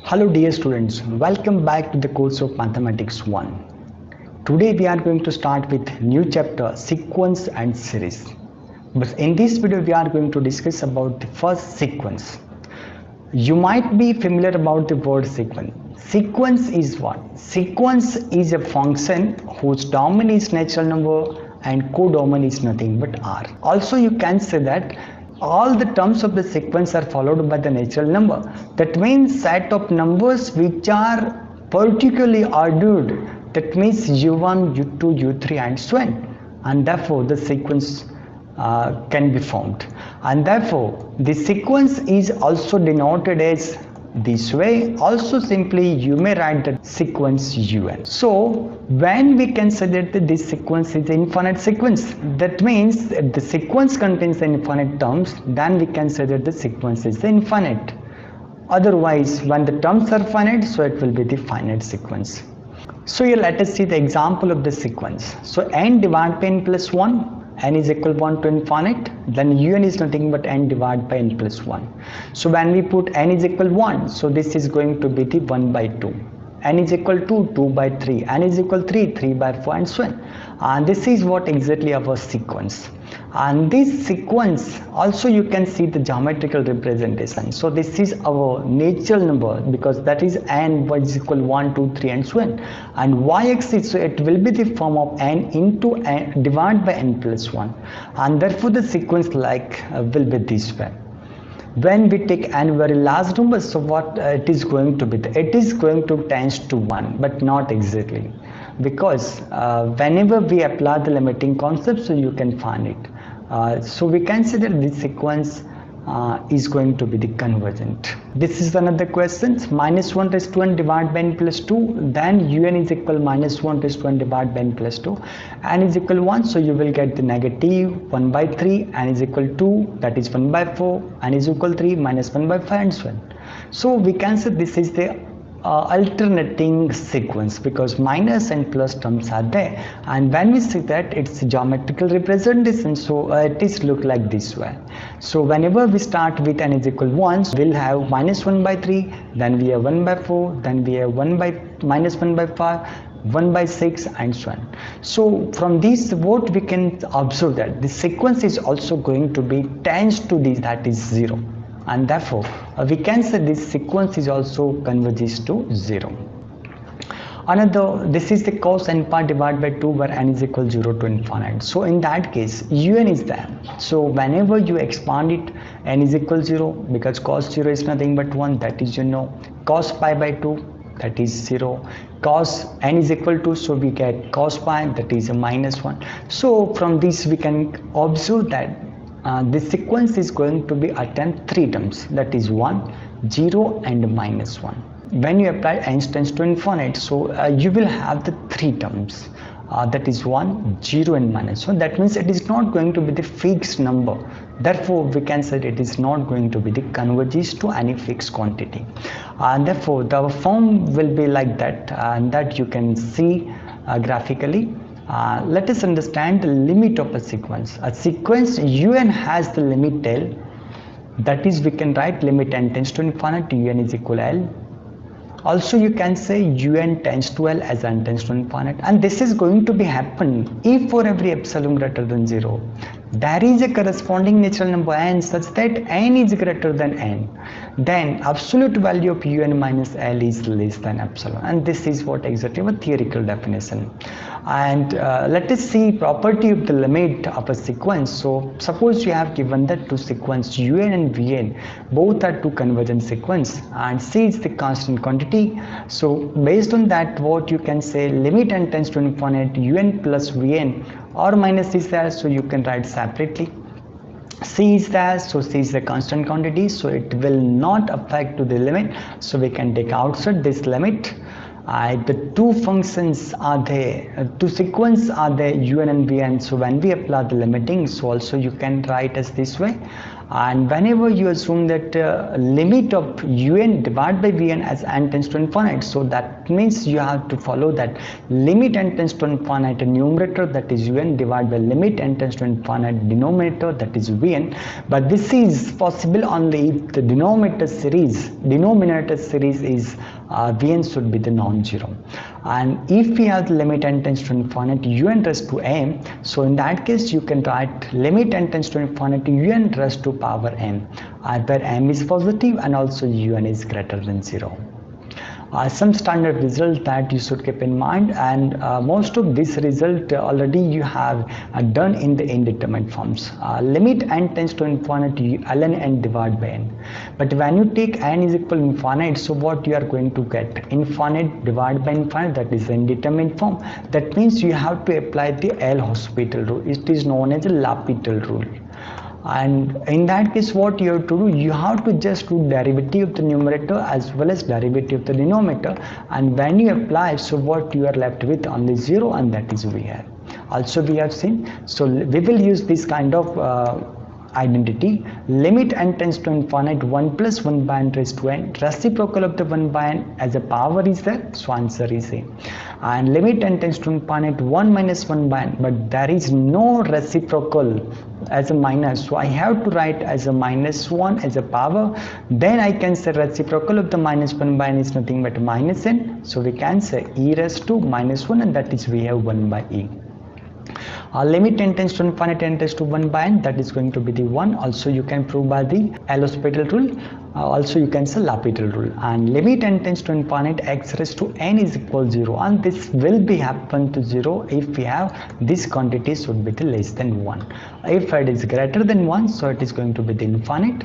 Hello dear students, welcome back to the course of Mathematics 1. Today we are going to start with new chapter sequence and series. But in this video we are going to discuss about the first sequence. You might be familiar about the word sequence. Sequence is what? Sequence is a function whose domain is natural number and codomain is nothing but R. Also you can say that all the terms of the sequence are followed by the natural number. That means set of numbers which are particularly ordered. That means u1, u2, u3 and so on. And therefore the sequence can be formed. And therefore the sequence is also denoted as this way. Also simply you may write the sequence un. So when we consider that this sequence is infinite sequence, that means if the sequence contains infinite terms, then we consider the sequence is infinite. Otherwise when the terms are finite, so it will be the finite sequence. So here let us see the example of the sequence. So n divided by n plus 1, n is equal 1 to infinite, then un is nothing but n divided by n plus 1. So when we put n is equal 1, so this is going to be the 1 by 2. N is equal to 2 by 3, n is equal 3 by 4 and so on. And this is what exactly our sequence. And this sequence also you can see the geometrical representation. So this is our natural number because that is n is equal 1, 2, 3 and so on. And y-axis, so it will be the form of n into n divided by n plus 1. And therefore the sequence will be this way. When we take n very large number, so what it is going to be? It is going to tends to 1, but not exactly, because whenever we apply the limiting concept, so you can find it. So we consider this sequence is going to be the convergent. This is another question. Minus 1 raised to n divided by n plus 2, then un is equal minus 1 raised to n divided by n plus 2, n is equal 1, so you will get the negative 1 by 3, n is equal 2, that is 1 by 4, n is equal 3, minus 1 by 5 and so on. So we can say this is the alternating sequence because minus and plus terms are there, and when we see that it's a geometrical representation, so it is look like this way. So whenever we start with n is equal 1, we'll have minus 1 by 3, then we have 1 by 4, then we have minus 1 by 5, 1 by 6 and so on. So from this what we can observe that the sequence is also going to be tends to this, that is 0. And therefore we can say this sequence is also converges to 0. Another, this is the cos n part divided by 2 where n is equal 0 to infinite. So in that case un is there. So whenever you expand it, n is equal 0 because cos 0 is nothing but 1, that is cos pi by 2, that is 0, cos n is equal to, so we get cos pi, that is a minus 1. So from this we can observe that this sequence is going to be attempt 3 terms, that is 1, 0 and minus 1. When you apply n tends to infinite, so you will have the 3 terms, that is 1, 0 and minus 1. That means it is not going to be the fixed number. Therefore we can say it is not going to be the converges to any fixed quantity, and therefore the form will be like that, and that you can see graphically. Let us understand the limit of a sequence. A sequence un has the limit L, that is we can write limit n tends to infinity un is equal L. Also you can say un tends to L as n tends to infinite, and this is going to be happen if for every epsilon greater than 0 there is a corresponding natural number n such that n is greater than n, then absolute value of un minus L is less than epsilon, and this is what exactly a theoretical definition. And let us see property of the limit of a sequence. So suppose you have given that two sequence un and vn, both are two convergent sequence, and c is the constant quantity. So based on that what you can say, limit n tends to infinite un plus vn or minus is there, so you can write separately. C is there, so C is the constant quantity, so it will not affect to the limit, so we can take outside this limit. The two functions are there, two sequence are there un and vn, so when we apply the limiting, so also you can write as this way. And whenever you assume that limit of un divided by vn as n tends to infinite, so that means you have to follow that limit n tends to infinite numerator, that is un, divided by limit n tends to infinite denominator, that is vn. But this is possible only if the denominator series is vn should be the non-zero. And if we have the limit n tends to infinite un raised to m, so in that case you can write limit n tends to infinite un raised to power m, where m is positive and also un is greater than 0. Some standard result that you should keep in mind, and most of this result already you have done in the indeterminate forms. Limit n tends to infinite ln n divided by n, but when you take n is equal to infinite, so what you are going to get? Infinite divided by infinite, that is the indeterminate form. That means you have to apply the L'Hospital rule. It is known as the L'Hospital rule. And in that case what you have to do, you have to just do derivative of the numerator as well as derivative of the denominator, and when you apply, so what you are left with? Only 0, and that is we have. Also we have seen, so we will use this kind of identity. Limit n tends to infinite 1 plus 1 by n raised to n, reciprocal of the 1 by n as a power is there, so answer is A. And limit n tends to infinite 1 minus 1 by n, but there is no reciprocal as a minus, so I have to write as a minus 1 as a power. Then I can say reciprocal of the minus 1 by n is nothing but minus n, so we can say e raised to minus 1, and that is we have 1 by e. Limit n tends to infinite n tends to 1 by n, that is going to be the 1. Also you can prove by the L'Hospital rule. Also you can say L'Hospital rule. And limit n tends to infinite x raised to n is equal to 0, and this will be happen to 0 if we have this quantity should be the less than 1. If it is greater than 1, so it is going to be the infinite.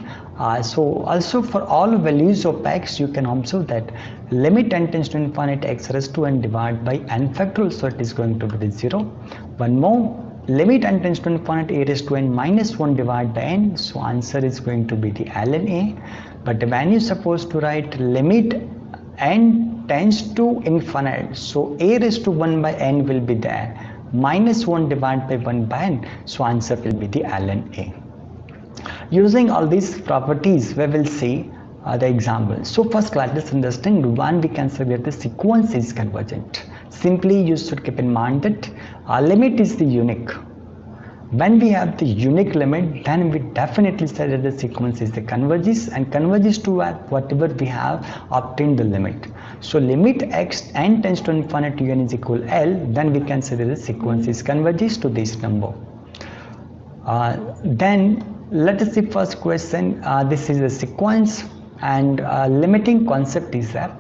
So also for all values of x, you can observe that limit n tends to infinite x raised to n divided by n factorial, so it is going to be the 0. One more, limit n tends to infinite a raised to n minus 1 divided by n, so answer is going to be the ln a. But when you supposed to write limit n tends to infinite, so a raised to 1 by n will be there, minus 1 divided by 1 by n, so answer will be the ln a. Using all these properties, we will see the example. So first let us understand when we can say that the sequence is convergent. Simply you should keep in mind that our limit is the unique. When we have the unique limit, then we definitely say that the sequence is the converges, and converges to whatever we have obtained the limit. So limit x n tends to infinite un is equal L, then we can say that the sequence is converges to this number. Then let us see first question. This is a sequence, and limiting concept is that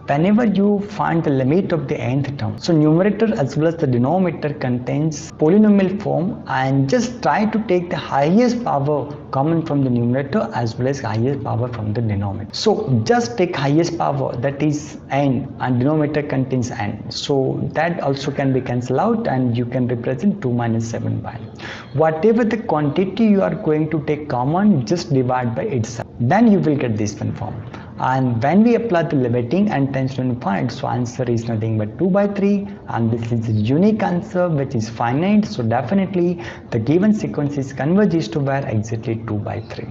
whenever you find the limit of the nth term, so numerator as well as the denominator contains polynomial form, and just try to take the highest power common from the numerator as well as highest power from the denominator. So just take highest power, that is n, and denominator contains n, so that also can be cancelled out, and you can represent 2 minus 7 by n. Whatever the quantity you are going to take common, just divide by itself, then you will get this one form. And when we apply the limiting n tends to infinite, so answer is nothing but 2 by 3, and this is a unique answer which is finite, so definitely the given sequence is converges to where exactly 2 by 3.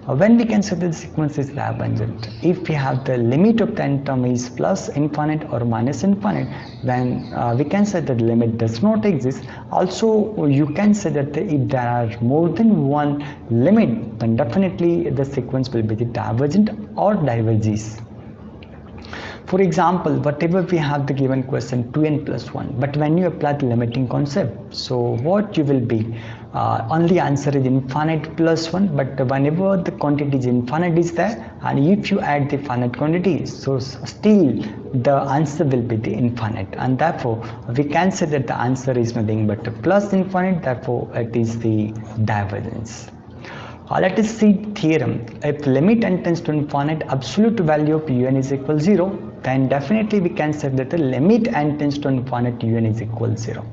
When we can say that the sequence is divergent, if we have the limit of the n term is plus infinite or minus infinite, then we can say that the limit does not exist. Also you can say that if there are more than one limit, then definitely the sequence will be the divergent or diverges. For example, whatever we have the given question 2n plus 1, but when you apply the limiting concept, so what you will be, only answer is infinite plus 1, but whenever the quantity is infinite is there, and if you add the finite quantity, so still the answer will be the infinite, and therefore we can say that the answer is nothing but plus infinite, therefore it is the divergence. Let us see theorem. If limit n tends to infinite, absolute value of un is equal 0, then definitely we can say that the limit n tends to infinite un is equal 0.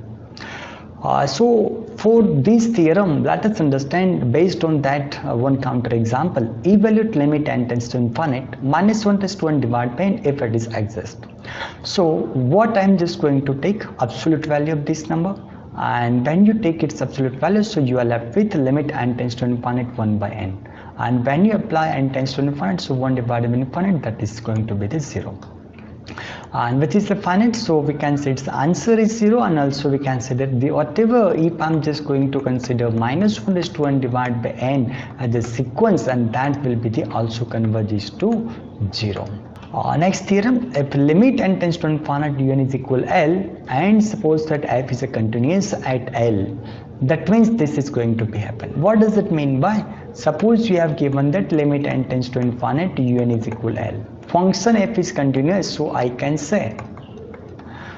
So for this theorem, let us understand based on that one counter example. Evaluate limit n tends to infinite minus 1 tends to 1 divided by n if it is exist. So what I am just going to take absolute value of this number, and when you take its absolute value, so you are left with limit n tends to infinite 1 by n, and when you apply n tends to infinite, so 1 divided by infinite, that is going to be the 0, and which is the finite, so we can say its answer is 0, and also we can say that the whatever, if I'm just going to consider minus 1 is to n divided by n as a sequence, and that will be the also converges to 0. Next theorem, if limit n tends to infinite un is equal L, and suppose that f is a continuous at L, that means this is going to be happen. What does it mean by? Suppose you have given that limit n tends to infinite un is equal L. Function f is continuous, so I can say,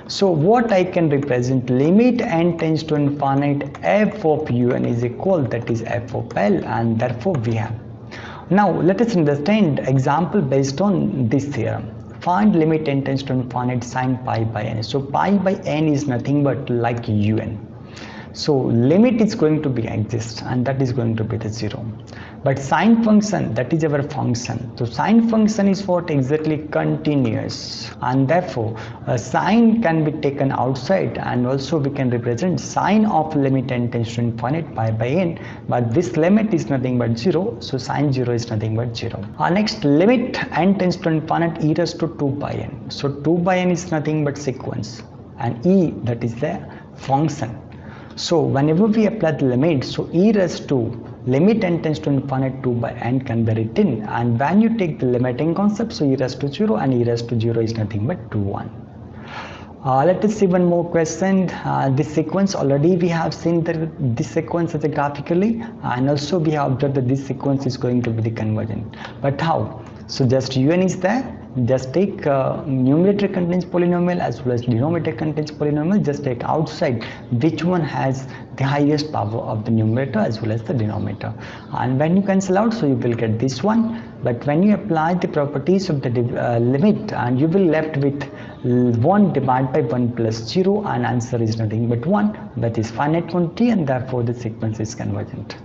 so what I can represent, limit n tends to infinite f of un is equal, that is f of L, and therefore we have. Now let us understand example based on this theorem. Find limit n tends to infinite sine pi by n. So pi by n is nothing but like un. So limit is going to be exist, and that is going to be the 0. But sine function, that is our function. So sine function is what? Exactly continuous, and therefore sine can be taken outside, and also we can represent sine of limit n tends to infinite pi by n, but this limit is nothing but 0, so sine 0 is nothing but 0. Next, limit n tends to infinite e raised to 2 by n. So 2 by n is nothing but sequence, and e, that is the function. So whenever we apply the limit, so e raised to limit n tends to infinite 2 by n can be written, and when you take the limiting concept, so e raised to 0, and e raised to 0 is nothing but 2 1. Let us see one more question. This sequence, already we have seen this sequence as a graphically, and also we have observed that this sequence is going to be the convergent. But how? So just un is there, just take numerator contains polynomial as well as denominator contains polynomial, just take outside which one has the highest power of the numerator as well as the denominator, and when you cancel out, so you will get this one. But when you apply the properties of the limit, and you will left with 1 divided by 1 plus 0, and answer is nothing but 1, that is finite quantity, and therefore the sequence is convergent.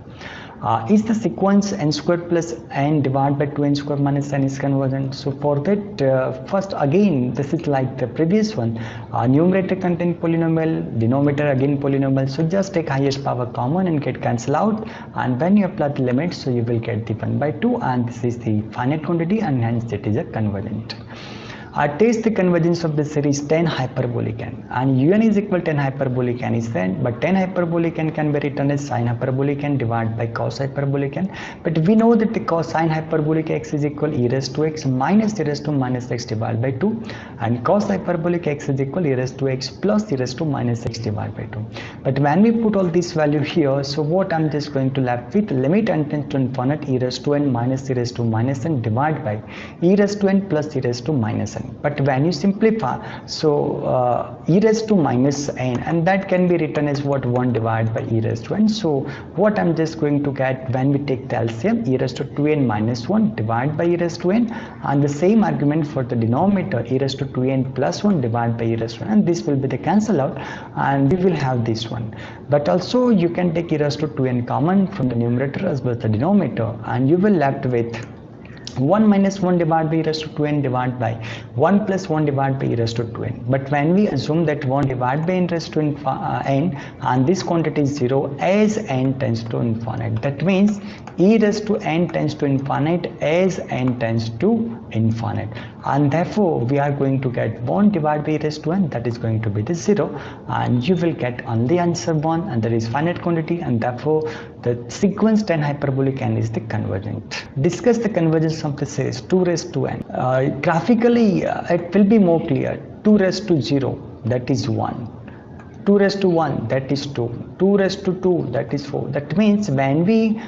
Is the sequence n squared plus n divided by 2n squared minus n is convergent? So for that, first again, this is like the previous one, numerator contain polynomial, denominator again polynomial, so just take highest power common and get cancel out, and when you apply the limit, so you will get the 1 by 2, and this is the finite quantity, and hence it is a convergent. Test the convergence of the series tan hyperbolic n, and un is equal to tan hyperbolic n is there, but tan hyperbolic n can be written as sin hyperbolic n divided by cos hyperbolic n, but we know that the cos sin hyperbolic x is equal e raised to x minus e raised to minus x divided by 2, and cos hyperbolic x is equal e raised to x plus e raised to minus x divided by 2. But when we put all this value here, so what I'm just going to left with, limit n tends to infinite e raised to n minus e raised to minus n divided by e raised to n plus e raised to minus n. But when you simplify, so e raised to minus n, and that can be written as what, 1 divided by e raised to n. So what I'm just going to get when we take the LCM, e raised to 2n minus 1 divided by e raised to n, and the same argument for the denominator, e raised to 2n plus 1 divided by e raised to n, and this will be the cancel out, and we will have this one. But also you can take e raised to 2n common from the numerator as well as the denominator, and you will left with 1 minus 1 divided by e raised to 2n divided by 1 plus 1 divided by e raised to 2n. But when we assume that 1 divided by n raised to n, and this quantity is 0 as n tends to infinite, that means e raised to n tends to infinite as n tends to infinite, and therefore we are going to get 1 divided by e raised to n, that is going to be the 0, and you will get only answer 1, and that is finite quantity, and therefore the sequence tan hyperbolic n is the convergent. Discuss the convergence of the series 2 raised to n. Graphically it will be more clear. 2 raised to 0, that is 1. 2 raised to 1, that is 2. 2 raised to 2, that is 4. That means when we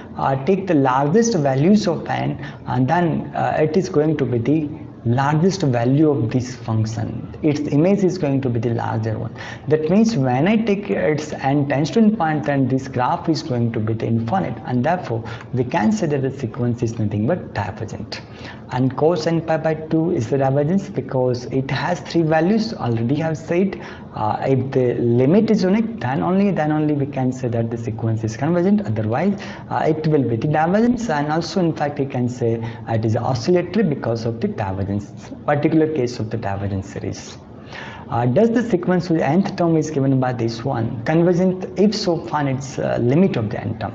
take the largest values of n, and then it is going to be the largest value of this function, its image is going to be the larger one. That means when I take its n tends to infinite, then this graph is going to be the infinite, and therefore we can say that the sequence is nothing but divergent. And cos n pi by 2 is the divergence because it has 3 values. Already have said if the limit is unique, then only we can say that the sequence is convergent, otherwise it will be the divergence, and also in fact you can say it is oscillatory because of the divergence, particular case of the divergence series. Does the sequence with nth term is given by this one convergent? If so, find its limit of the nth term.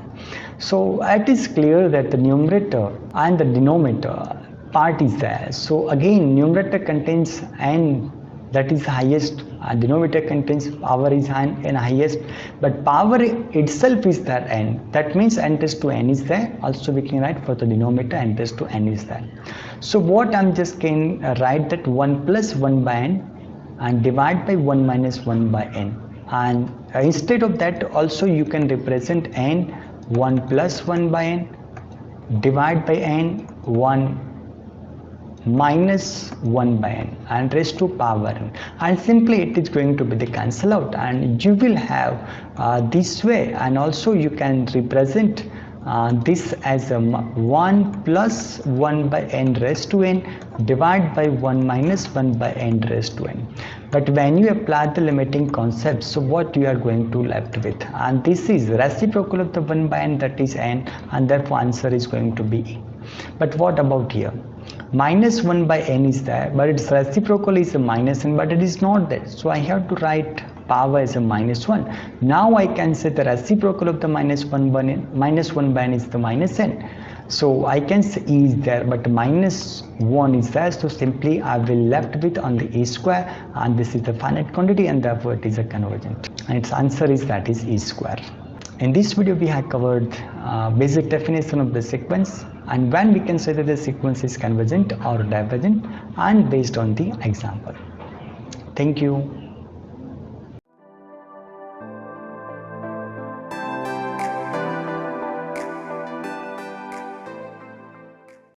So it is clear that the numerator and the denominator part is there. So again, numerator contains n, that is highest, denominator contains power is n highest, but power itself is there n, that means n raised to n is there. Also we can write for the denominator n raised to n is there. So what I'm just can write that 1 plus 1 by n and divide by 1 minus 1 by n, and instead of that also you can represent n 1 plus 1 by n divide by n 1 minus 1 by n and raised to power n, and simply it is going to be the cancel out, and you will have this way. And also you can represent this as a 1 plus 1 by n raised to n divide by 1 minus 1 by n raised to n. But when you apply the limiting concept, so what you are going to left with, and this is reciprocal of the 1 by n, that is n, and therefore answer is going to be E. But what about here? Minus 1 by n is there, but its reciprocal is a minus n, but it is not there, so I have to write power as a minus 1. Now I can say the reciprocal of the minus 1 by n is the minus n, so I can say E is there, but minus 1 is there, so simply I will left with on the E square, and this is the finite quantity, and therefore it is a convergent, and its answer is that is E square. In this video we have covered basic definition of the sequence, and when we can say that the sequence is convergent or divergent, and based on the example. Thank you.